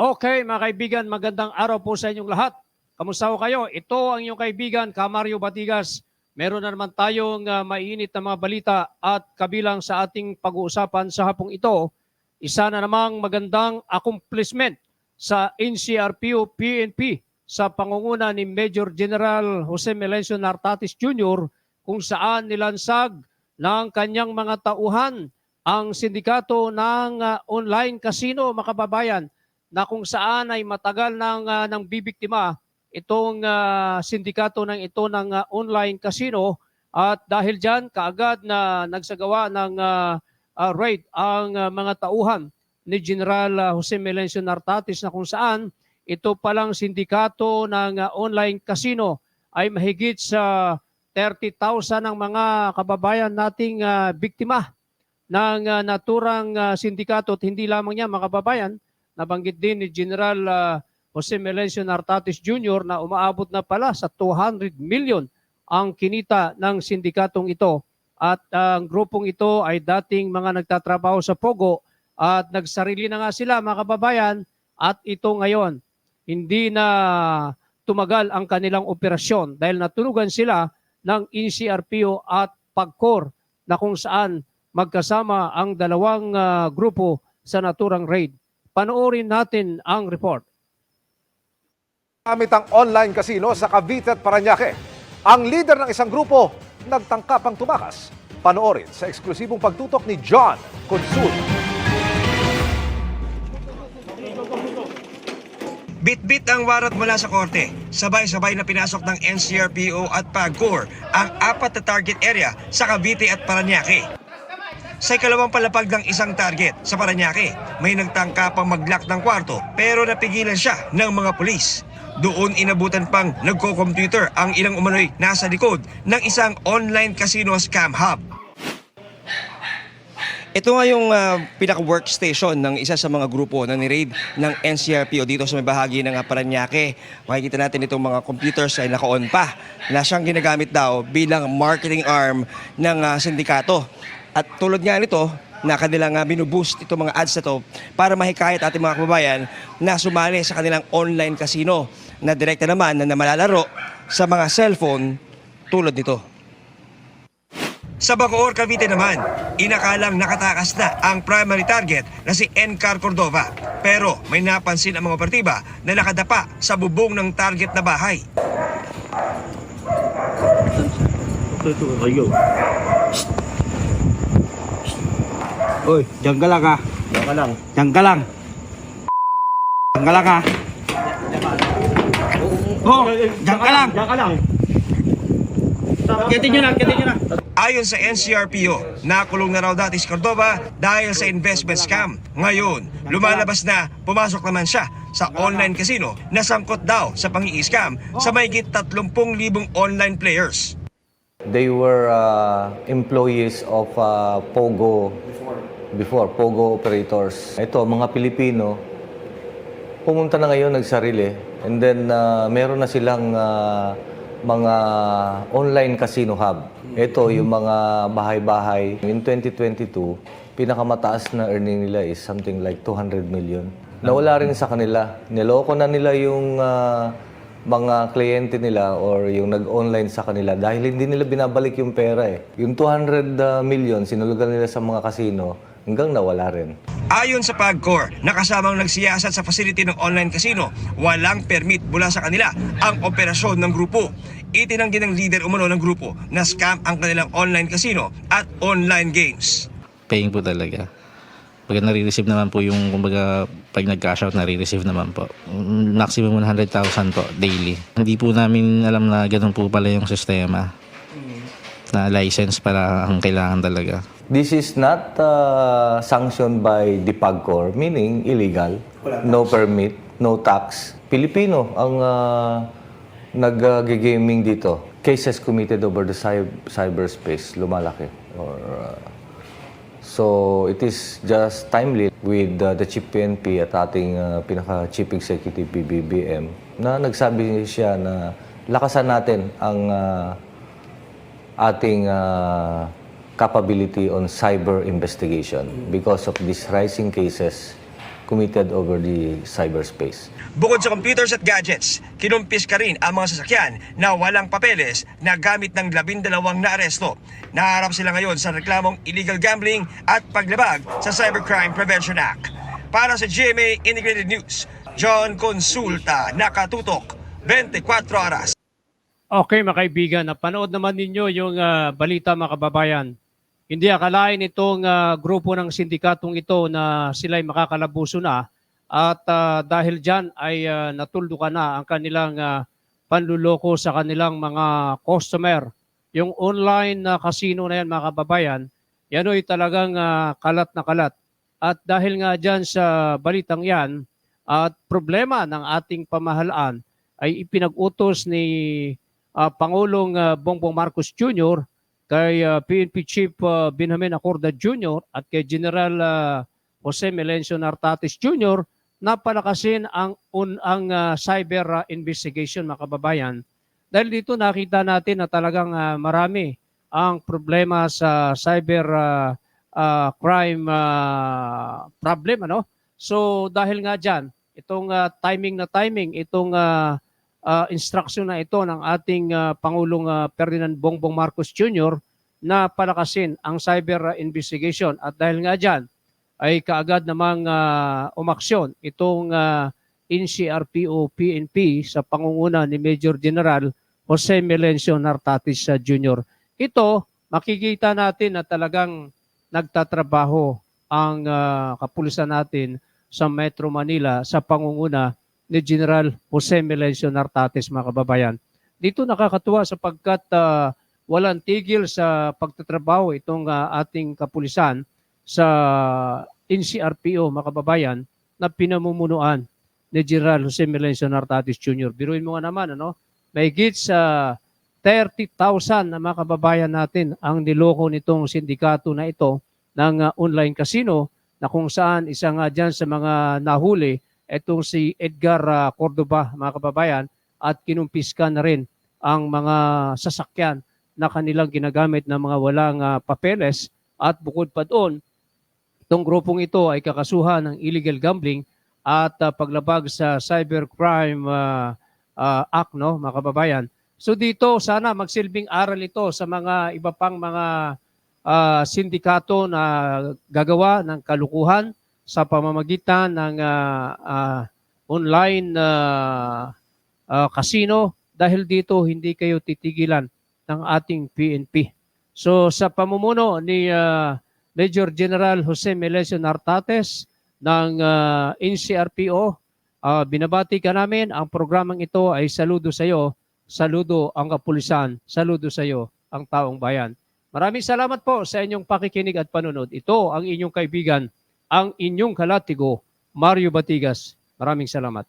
Okay, mga kaibigan, magandang araw po sa inyong lahat. Kamusta ho kayo? Ito ang inyong kaibigan, Kamario Batigas. Meron na naman tayong mainit na mga balita at kabilang sa ating pag-uusapan sa hapong ito, isa na namang magandang accomplishment sa NCRPO-PNP sa pangunguna ni Major General Jose Melencio Nartatis Jr. kung saan nilansag ng kanyang mga tauhan ang sindikato ng online casino, mga kababayan, na kung saan ay matagal ng bibiktima itong sindikato ng ito ng online casino, at dahil diyan kaagad na nagsagawa ng raid ang mga tauhan ni General Jose Melencio Nartatis, na kung saan ito palang sindikato ng online casino ay mahigit sa 30,000 ng mga kababayan nating biktima ng naturang sindikato. At hindi lamang niya, mga kababayan, nabanggit din ni General Jose Melencio Nartatis Jr. na umaabot na pala sa 200 million ang kinita ng sindikatong ito. At ang grupong ito ay dating mga nagtatrabaho sa Pogo at nagsarili na nga sila, mga kababayan, at ito ngayon hindi na tumagal ang kanilang operasyon dahil natunugan sila ng NCRPO at PAGCOR, na kung saan magkasama ang dalawang grupo sa naturang raid. Panoorin natin ang report. Gamit ang online casino sa Cavite at Parañaque. Ang leader ng isang grupo nagtangkapang tumakas. Panoorin sa eksklusibong pagtutok ni John Consul. Bit-bit ang warat mula sa korte. Sabay-sabay na pinasok ng NCRPO at PAGCOR ang 4 na target area sa Cavite at Parañaque. Sa ikalawang palapag ng isang target sa Parañaque, may nagtangka pang mag-lock ng kwarto pero napigilan siya ng mga pulis. Doon inabutan pang nagko-computer ang ilang umano'y nasa likod ng isang online casino scam hub. Ito nga yung pinaka-workstation ng isa sa mga grupo na ni-raid ng NCRPO dito sa may bahagi ng Parañaque. Makikita natin itong mga computers ay naka-on pa na siyang ginagamit daw bilang marketing arm ng sindikato. At tulad nga nito, na kanilang binuboost itong mga ads na to para mahikayat ating mga kababayan na sumali sa kanilang online casino na direkta naman na malalaro sa mga cellphone tulad nito. Sa Bacoor, Cavite naman, inakalang nakatakas na ang primary target na si Encar Cordova. Pero may napansin ang mga operatiba na nakadapa sa bubong ng target na bahay. Oy, diyan ka lang ha. Diyan ka lang. Diyan ka lang. Diyan ka lang ha. Oh, diyan ka lang. Diyan ka lang. Kitin nyo na, kitin nyo na. Ayon sa NCRPO, nakulong na raw dati si Cordova dahil sa investment scam. Ngayon, lumalabas na pumasok naman siya sa online casino na sangkot daw sa pang-i-scam sa mahigit 30,000 online players. They were employees of Pogo before, Pogo operators. Ito, mga Pilipino, pumunta na ngayon, nagsarili. And then, meron na silang mga online casino hub. Ito, yung mga bahay-bahay. In 2022, pinakamataas na earning nila is something like 200 million. Nawala rin sa kanila. Niloko na nila yung mga kliyente nila or yung nag-online sa kanila dahil hindi nila binabalik yung pera eh. Yung 200 million, sinulugan nila sa mga casino, hanggang nawala rin. Ayon sa PAGCOR, nakasamang nagsiyasat sa facility ng online casino, walang permit mula sa kanila ang operasyon ng grupo. Itinanggi ng leader umano ng grupo na scam ang kanilang online casino at online games. Paying po talaga. Pag nare-receive naman po yung, kumbaga, pag nag-cash out, nare-receive naman po. Maximum 100,000 po daily. Hindi po namin alam na ganun po pala yung sistema. Na license para ang kailangan talaga. This is not sanctioned by the PAGCOR, meaning illegal, no permit, no tax. Pilipino ang nag-gaming dito. Cases committed over the cyberspace, lumalaki. So it is just timely with the Chief PNP at ating pinaka-Chief Executive PBBM na nagsabi siya na lakasan natin ang ating capability on cyber investigation because of these rising cases committed over the cyberspace. Bukod sa computers at gadgets, kinumpis ka rin ang mga sasakyan na walang papeles na gamit ng 12 na aresto. Naharap sila ngayon sa reklamong illegal gambling at paglabag sa Cybercrime Prevention Act. Para sa GMA Integrated News, John Consulta, nakatutok, 24 oras. Okay mga kaibigan, napanood naman ninyo yung balita mga kababayan. Hindi akalain itong grupo ng sindikatong ito na sila'y makakalabuso na at dahil dyan ay natuldukan na ang kanilang panluloko sa kanilang mga customer. Yung online na casino na yan mga kababayan, yan ay talagang kalat na kalat. At dahil nga dyan sa balitang yan at problema ng ating pamahalaan ay ipinag-utos ni Pangulong Bongbong Marcos Jr. kay PNP Chief Benjamin Acorda Jr. at kay General Jose Melencio Nartates Jr. na palakasin ang cyber investigation mga kababayan. Dahil dito nakita natin na talagang marami ang problema sa cyber crime problem. So dahil nga dyan, itong timing, itong instruction na ito ng ating Pangulong Ferdinand Bongbong Marcos Jr. na palakasin ang cyber investigation. At dahil nga dyan, ay kaagad namang umaksyon itong NCRPO PNP sa pangunguna ni Major General Jose Melencio Nartates Jr. Ito, makikita natin na talagang nagtatrabaho ang kapulisan natin sa Metro Manila sa pangunguna ni General Jose Melencio Nartates mga kababayan. Dito nakakatuwa sapagkat walang tigil sa pagtatrabaho itong ating kapulisan sa NCRPO mga kababayan na pinamumunuan ni General Jose Melencio Nartates Jr. Biruin mo nga naman, may higit sa 30,000 na mga kababayan natin ang niloko nitong sindikato na ito ng online casino na kung saan isa nga dyan sa mga nahuli itong si Edgar Cordoba mga kababayan at kinumpiska na rin ang mga sasakyan na kanilang ginagamit ng mga walang papeles at bukod pa doon, itong grupong ito ay kakasuhan ng illegal gambling at paglabag sa Cybercrime Act mga kababayan. So dito sana magsilbing aral ito sa mga iba pang mga sindikato na gagawa ng kalukuhan sa pamamagitan ng online casino dahil dito hindi kayo titigilan ng ating PNP. So sa pamumuno ni Major General Jose Melencio Nartates ng NCRPO, binabati ka namin. Ang programang ito ay saludo sa iyo, saludo ang kapulisan, saludo sa iyo ang taong bayan. Maraming salamat po sa inyong pakikinig at panunod. Ito ang inyong kaibigan, ang inyong kalatigo, Mario Batigas. Maraming salamat.